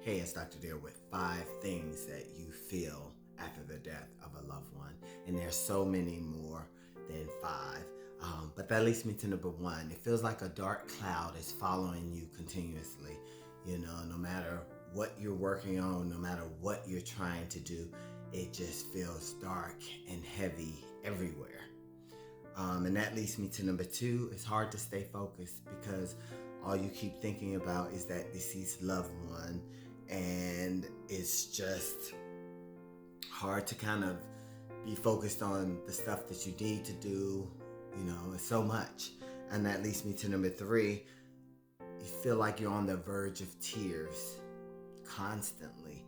Hey, it's Dr. Deer with 5 things that you feel after the death of a loved one. And there's so many more than 5. But that leads me to number 1. It feels like a dark cloud is following you continuously. No matter what you're working on, no matter what you're trying to do, it just feels dark and heavy everywhere. And that leads me to number 2. It's hard to stay focused because all you keep thinking about is that deceased loved one, and it's just hard to kind of be focused on the stuff that you need to do. It's so much. And that leads me to number 3. You feel like you're on the verge of tears constantly.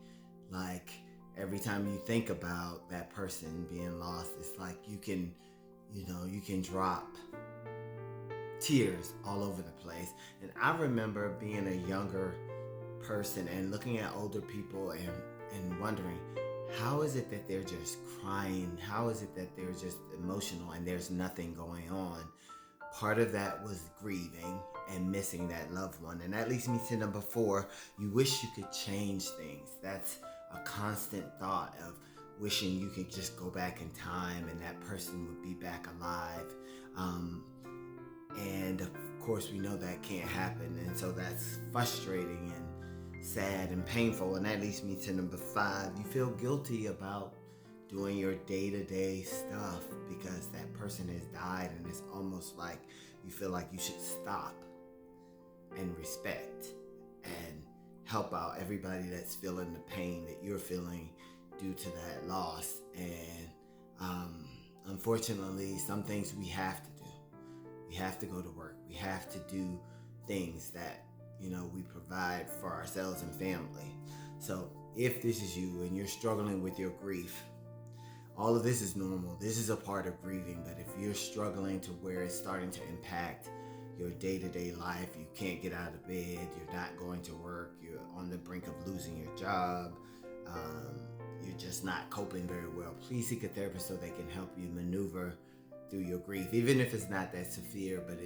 Like every time you think about that person being lost, it's like you can drop tears all over the place. And I remember being a younger person and looking at older people and wondering, how is it that they're just crying? How is it that they're just emotional and there's nothing going on? Part of that was grieving and missing that loved one. And that leads me to number 4. You wish you could change things. That's a constant thought of wishing you could just go back in time and that person would be back alive. And of course, we know that can't happen. And so that's frustrating and sad and painful. And that leads me to number 5. You feel guilty about doing your day-to-day stuff because that person has died, and it's almost like you feel like you should stop and respect and help out everybody that's feeling the pain that you're feeling due to that loss. And unfortunately, some things we have to do. We have to go to work. We have to do things that we provide for ourselves and family. So if this is you and you're struggling with your grief, all of this is normal. This is a part of grieving. But if you're struggling to where it's starting to impact your day-to-day life, you can't get out of bed, you're not going to work, you're on the brink of losing your job, you're just not coping very well, please seek a therapist so they can help you maneuver through your grief, even if it's not that severe, but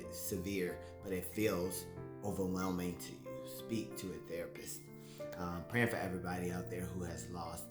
it feels overwhelming to you. Speak to a therapist. Praying for everybody out there who has lost